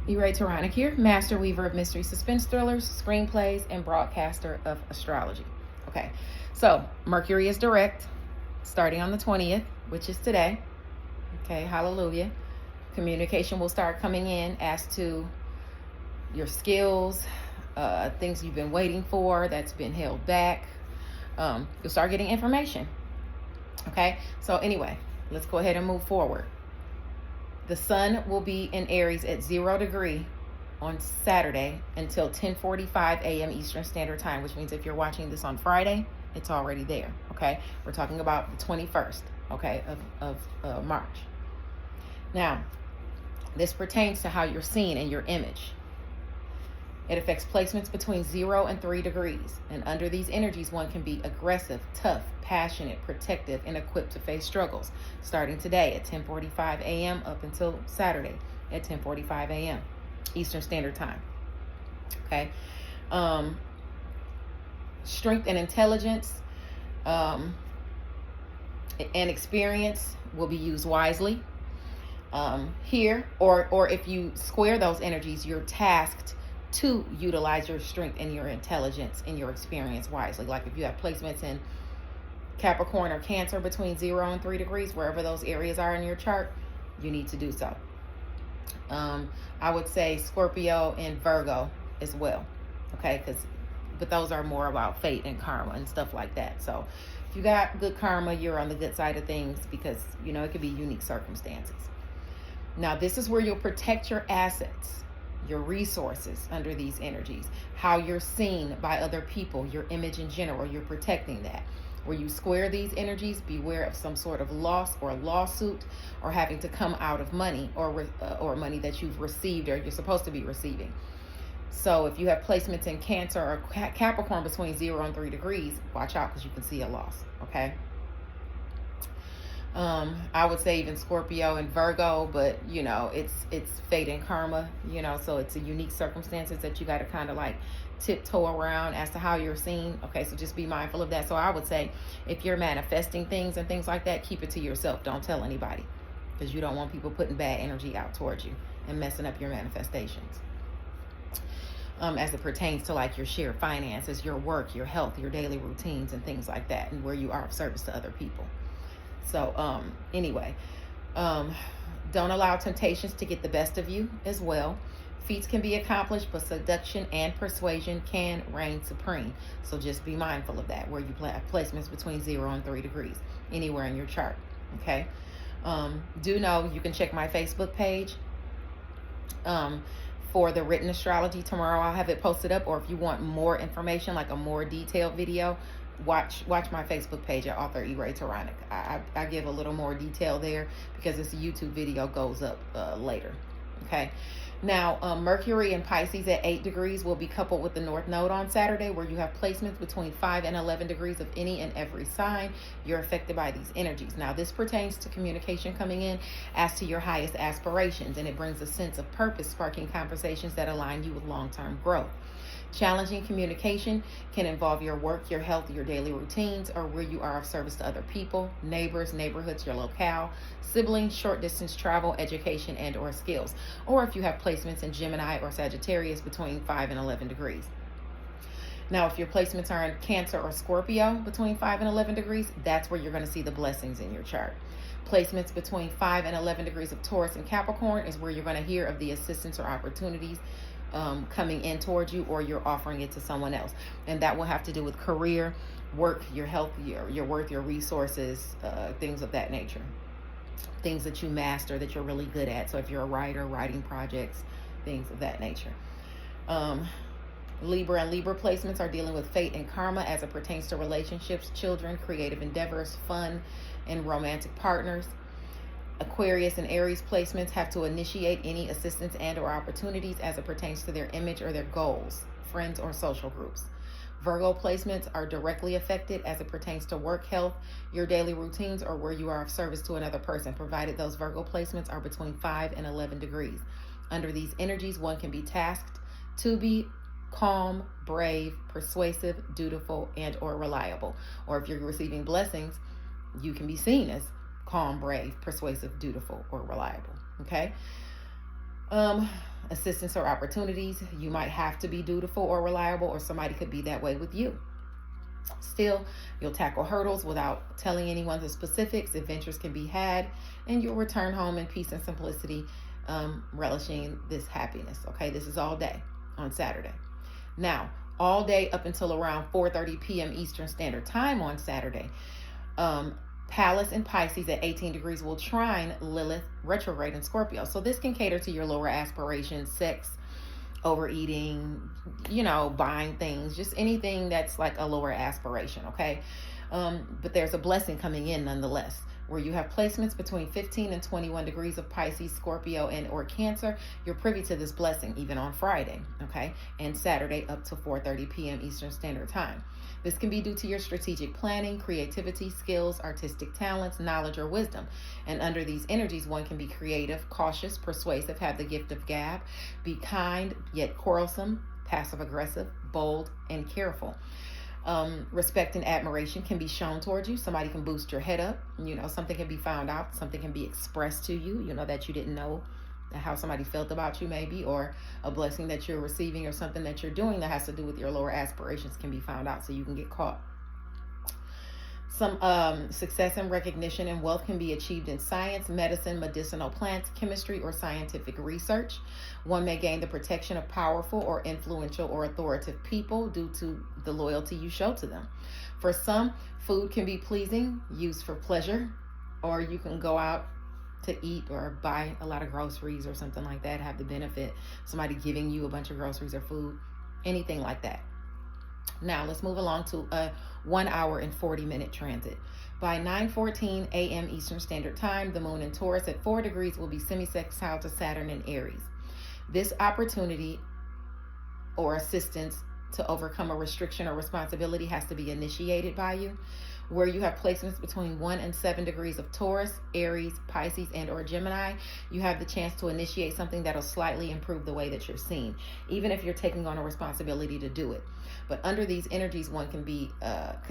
Tyrannic here, master weaver of mystery suspense thrillers, screenplays, and broadcaster of astrology. Okay, so Mercury is direct starting on the 20th, which is today. Okay, hallelujah. Communication will start coming in as to your skills, things you've been waiting for that's been held back. You'll start getting information. Okay, so anyway, let's go ahead and move forward. The sun will be in Aries at 0 degree on Saturday until 10:45 a.m. Eastern Standard Time, which means if you're watching this on Friday, it's already there. Okay, we're talking about the 21st, okay, of March. Now, this pertains to how you're seen in your image. It affects placements between 0 and 3 degrees. And under these energies, one can be aggressive, tough, passionate, protective, and equipped to face struggles, starting today at 10:45 a.m. up until Saturday at 10:45 a.m. Eastern Standard Time. Okay. Strength and intelligence and experience will be used wisely. Here, or if you square those energies, you're tasked to utilize your strength and your intelligence and your experience wisely. Like if you have placements in Capricorn or Cancer between 0 and 3 degrees, wherever those areas are in your chart, you need to do so. I would say Scorpio and Virgo as well. Okay, but those are more about fate and karma and stuff like that. So if you got good karma, you're on the good side of things because, it could be unique circumstances. Now, this is where you'll protect your assets, your resources under these energies, how you're seen by other people, your image in general, you're protecting that. Where you square these energies, beware of some sort of loss or lawsuit or having to come out of money or money that you've received or you're supposed to be receiving. So if you have placements in Cancer or Capricorn between 0 and 3 degrees, watch out because you can see a loss, okay? I would say even Scorpio and Virgo, but it's fate and karma, so it's a unique circumstances that you got to kind of like tiptoe around as to how you're seen. Okay, so just be mindful of that. So I would say if you're manifesting things and things like that, keep it to yourself. Don't tell anybody because you don't want people putting bad energy out towards you and messing up your manifestations. As it pertains to like your shared finances, your work, your health, your daily routines and things like that, and where you are of service to other people. So anyway, don't allow temptations to get the best of you as well. Feats can be accomplished, but seduction and persuasion can reign supreme. So just be mindful of that, where you have placements between 0 and 3 degrees, anywhere in your chart, okay? Do know you can check my Facebook page for the written astrology. Tomorrow I'll have it posted up, or if you want more information, like a more detailed video, watch my Facebook page at author Tyrannic. I give a little more detail there because this YouTube video goes up later. Okay. Now, Mercury in Pisces at 8 degrees will be coupled with the North Node on Saturday, where you have placements between 5 and 11 degrees of any and every sign. You're affected by these energies. Now, this pertains to communication coming in as to your highest aspirations, and it brings a sense of purpose, sparking conversations that align you with long-term growth. Challenging communication can involve your work, your health, your daily routines, or where you are of service to other people, neighbors, neighborhoods, your locale, siblings, short distance travel, education, and or skills. Or if you have placements in Gemini or Sagittarius between 5 and 11 degrees. Now, if your placements are in Cancer or Scorpio between 5 and 11 degrees, that's where you're going to see the blessings in your chart. Placements between 5 and 11 degrees of Taurus and Capricorn is where you're going to hear of the assistance or opportunities coming in towards you, or you're offering it to someone else. And that will have to do with career, work, your health, your worth, your resources, things of that nature. Things that you master, that you're really good at. So if you're a writer, writing projects, things of that nature. Libra and Libra placements are dealing with fate and karma as it pertains to relationships, children, creative endeavors, fun, and romantic partners. Aquarius and Aries placements have to initiate any assistance and or opportunities as it pertains to their image or their goals, friends or social groups. Virgo placements are directly affected as it pertains to work, health, your daily routines, or where you are of service to another person, provided those Virgo placements are between 5 and 11 degrees. Under these energies, one can be tasked to be calm, brave, persuasive, dutiful, and or reliable. Or if you're receiving blessings, you can be seen as calm, brave, persuasive, dutiful, or reliable. Okay. Um, Assistance or opportunities. You might have to be dutiful or reliable, or somebody could be that way with you. Still, you'll tackle hurdles without telling anyone the specifics. Adventures can be had, and you'll return home in peace and simplicity, relishing this happiness. Okay, this is all day on Saturday. Now, all day up until around 4:30 p.m. Eastern Standard Time on Saturday. Pallas in Pisces at 18 degrees will trine Lilith retrograde in Scorpio. So this can cater to your lower aspirations, sex, overeating, buying things, just anything that's like a lower aspiration, okay? But there's a blessing coming in nonetheless, where you have placements between 15 and 21 degrees of Pisces, Scorpio, and or Cancer. You're privy to this blessing even on Friday, okay? And Saturday up to 4:30 p.m. Eastern Standard Time. This can be due to your strategic planning, creativity, skills, artistic talents, knowledge, or wisdom. And under these energies, one can be creative, cautious, persuasive, have the gift of gab, be kind yet quarrelsome, passive aggressive, bold, and careful. Respect and admiration can be shown towards you. Somebody can boost your head up. Something can be found out. Something can be expressed to you, that you didn't know how somebody felt about you maybe, or a blessing that you're receiving or something that you're doing that has to do with your lower aspirations can be found out so you can get caught. Some success and recognition and wealth can be achieved in science, medicine, medicinal plants, chemistry, or scientific research. One may gain the protection of powerful or influential or authoritative people due to the loyalty you show to them. For some, food can be pleasing, used for pleasure, or you can go out to eat or buy a lot of groceries or something like that, have the benefit, somebody giving you a bunch of groceries or food, anything like that. Now let's move along to a 1 hour and 40-minute transit. By 9:14 a.m. Eastern Standard Time, the moon in Taurus at 4 degrees will be semi-sextile to Saturn in Aries. This opportunity or assistance to overcome a restriction or responsibility has to be initiated by you. Where you have placements between 1 and 7 degrees of Taurus, Aries, Pisces, and or Gemini, you have the chance to initiate something that'll slightly improve the way that you're seen, even if you're taking on a responsibility to do it. But under these energies, one can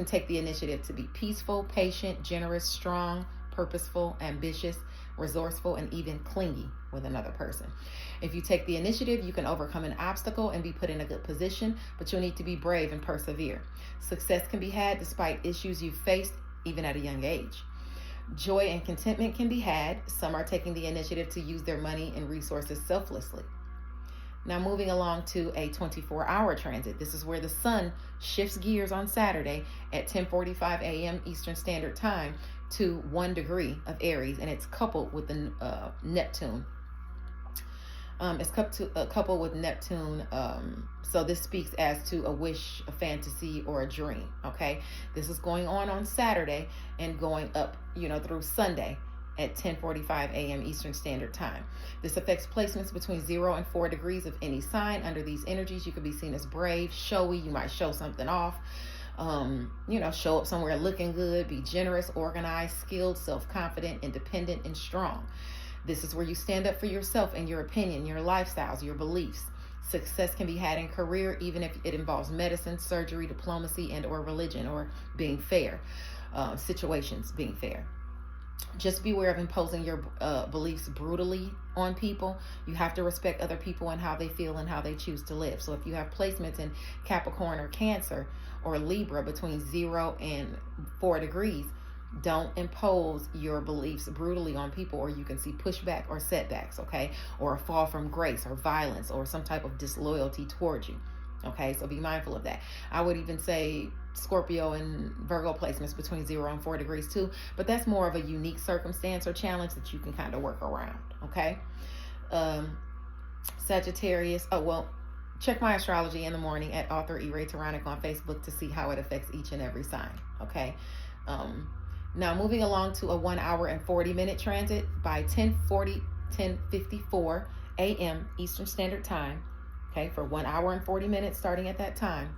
take the initiative to be peaceful, patient, generous, strong, purposeful, ambitious, resourceful, and even clingy with another person. If you take the initiative, you can overcome an obstacle and be put in a good position, but you'll need to be brave and persevere. Success can be had despite issues you've faced, even at a young age. Joy and contentment can be had. Some are taking the initiative to use their money and resources selflessly. Now moving along to a 24-hour transit. This is where the sun shifts gears on Saturday at 10:45 a.m. Eastern Standard Time to 1 degree of Aries, and it's coupled with the Neptune. It's coupled with Neptune. So this speaks as to a wish, a fantasy, or a dream. Okay, this is going on Saturday and going up, through Sunday at 10:45 a.m. Eastern Standard Time. This affects placements between 0 and 4 degrees of any sign. Under these energies, you could be seen as brave, showy. You might show something off. Show up somewhere looking good, be generous, organized, skilled, self-confident, independent, and strong. This is where you stand up for yourself and your opinion, your lifestyles, your beliefs. Success can be had in career, even if it involves medicine, surgery, diplomacy, and or religion, or being fair, situations being fair. Just beware of imposing your beliefs brutally on people. You have to respect other people and how they feel and how they choose to live. So if you have placements in Capricorn or Cancer or Libra between 0 and 4 degrees, don't impose your beliefs brutally on people, or you can see pushback or setbacks, okay? Or a fall from grace or violence or some type of disloyalty towards you, okay? So be mindful of that. I would even say Scorpio and Virgo placements between 0 and 4 degrees too, but that's more of a unique circumstance or challenge that you can kind of work around, okay? Sagittarius, check my astrology in the morning at author E-Ray Taronic on Facebook to see how it affects each and every sign, okay? Now moving along to a 1 hour and 40-minute transit by 10:54 a.m. Eastern Standard Time, okay, for 1 hour and 40 minutes starting at that time.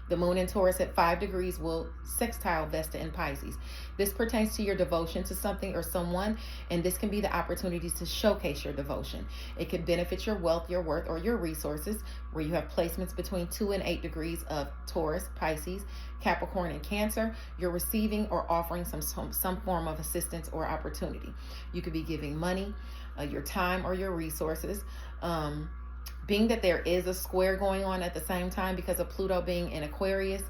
The moon in Taurus at 5 degrees will sextile Vesta in Pisces. This pertains to your devotion to something or someone, and this can be the opportunity to showcase your devotion. It could benefit your wealth, your worth, or your resources, where you have placements between 2 and 8 degrees of Taurus, Pisces, Capricorn, and Cancer. You're receiving or offering some form of assistance or opportunity. You could be giving money, your time or your resources. Being that there is a square going on at the same time because of Pluto being in Aquarius,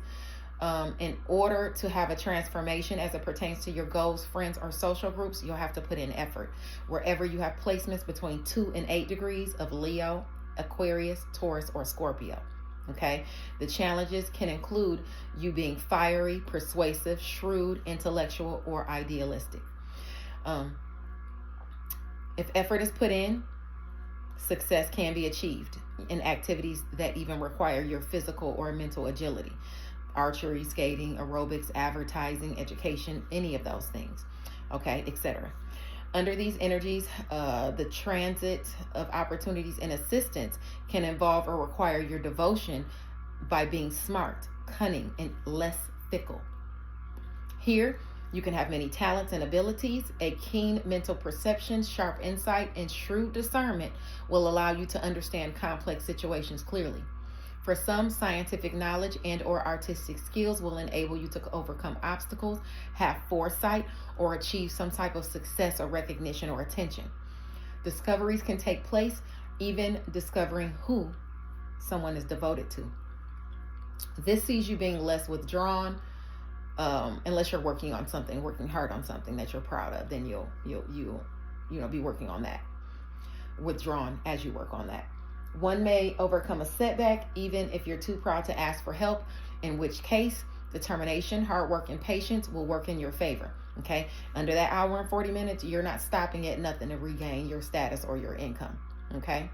in order to have a transformation as it pertains to your goals, friends, or social groups, you'll have to put in effort. Wherever you have placements between 2 and 8 degrees of Leo, Aquarius, Taurus, or Scorpio. Okay, the challenges can include you being fiery, persuasive, shrewd, intellectual, or idealistic. If effort is put in, success can be achieved in activities that even require your physical or mental agility. Archery, skating, aerobics, advertising, education, any of those things, okay, etc. Under these energies, the transit of opportunities and assistance can involve or require your devotion by being smart, cunning, and less fickle. Here, you can have many talents and abilities. A keen mental perception, sharp insight, and shrewd discernment will allow you to understand complex situations clearly. For some, scientific knowledge and or artistic skills will enable you to overcome obstacles, have foresight, or achieve some type of success or recognition or attention. Discoveries can take place, even discovering who someone is devoted to. This sees you being less withdrawn, unless you're working on something, working hard on something that you're proud of, then you'll be working on that. Withdrawn as you work on that. One may overcome a setback even if you're too proud to ask for help, in which case determination, hard work, and patience will work in your favor. Okay, under that hour and 40 minutes, you're not stopping at nothing to regain your status or your income. Okay,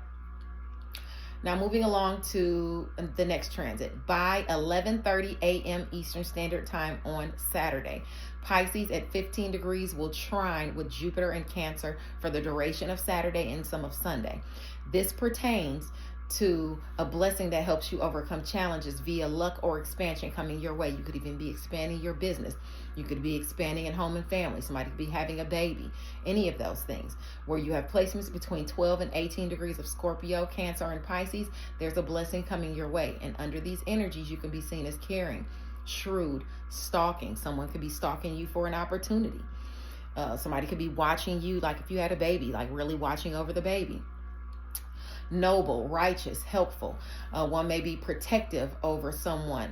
now moving along to the next transit. By 11:30 a.m. Eastern Standard Time on Saturday, Pisces at 15 degrees will trine with Jupiter and Cancer for the duration of Saturday and some of Sunday. This pertains to a blessing that helps you overcome challenges via luck or expansion coming your way. You could even be expanding your business. You could be expanding in home and family. Somebody could be having a baby. Any of those things. Where you have placements between 12 and 18 degrees of Scorpio, Cancer, and Pisces, there's a blessing coming your way. And under these energies, you can be seen as caring, shrewd, stalking. Someone could be stalking you for an opportunity. Somebody could be watching you, like if you had a baby, like really watching over the baby. Noble, righteous, helpful. One may be protective over someone,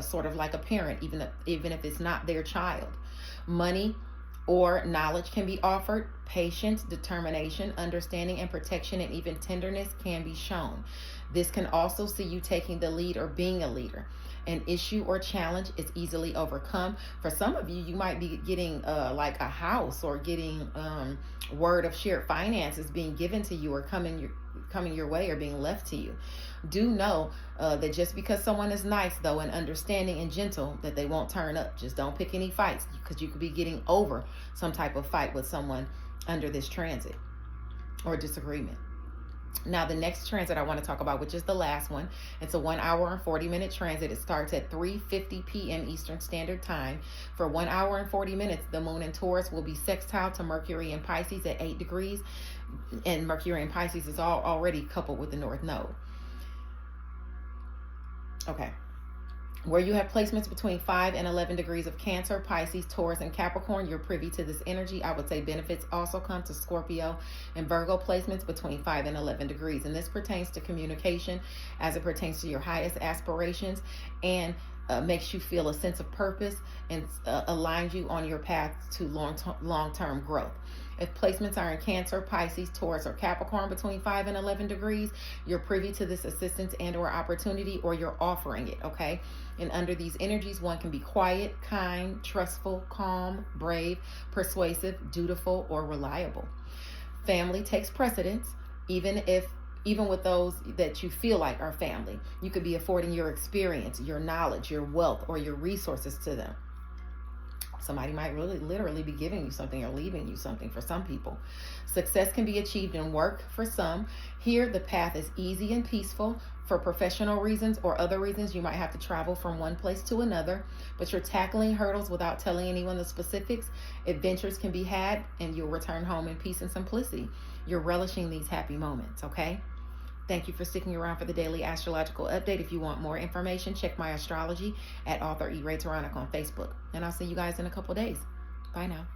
sort of like a parent, even if it's not their child. Money or knowledge can be offered. Patience, determination, understanding, and protection, and even tenderness can be shown. This can also see you taking the lead or being a leader. An issue or challenge is easily overcome. For some of you, you might be getting like a house, or getting word of shared finances being given to you, or coming your way, or being left to you. Do know that just because someone is nice, though, and understanding and gentle, that they won't turn up. Just don't pick any fights, because you could be getting over some type of fight with someone under this transit or disagreement. Now, the next transit I want to talk about, which is the last one, it's a 1 hour and 40 minute transit. It starts at 3:50 p.m. Eastern Standard Time. For 1 hour and 40 minutes, the moon in Taurus will be sextile to Mercury in Pisces at 8 degrees. And Mercury in Pisces is already coupled with the North Node. Okay. Where you have placements between 5 and 11 degrees of Cancer, Pisces, Taurus, and Capricorn, you're privy to this energy. I would say benefits also come to Scorpio and Virgo placements between 5 and 11 degrees. And this pertains to communication as it pertains to your highest aspirations, and makes you feel a sense of purpose, and aligns you on your path to long-term growth. If placements are in Cancer, Pisces, Taurus, or Capricorn between 5 and 11 degrees, you're privy to this assistance and or opportunity, or you're offering it, okay? And under these energies, one can be quiet, kind, trustful, calm, brave, persuasive, dutiful, or reliable. Family takes precedence, even with those that you feel like are family. You could be affording your experience, your knowledge, your wealth, or your resources to them. Somebody might really literally be giving you something or leaving you something for some people. Success can be achieved in work for some. Here, the path is easy and peaceful. For professional reasons or other reasons, you might have to travel from one place to another, but you're tackling hurdles without telling anyone the specifics. Adventures can be had, and you'll return home in peace and simplicity. You're relishing these happy moments, okay? Thank you for sticking around for the daily astrological update. If you want more information, check my astrology at author E. Ray Taronic on Facebook. And I'll see you guys in a couple days. Bye now.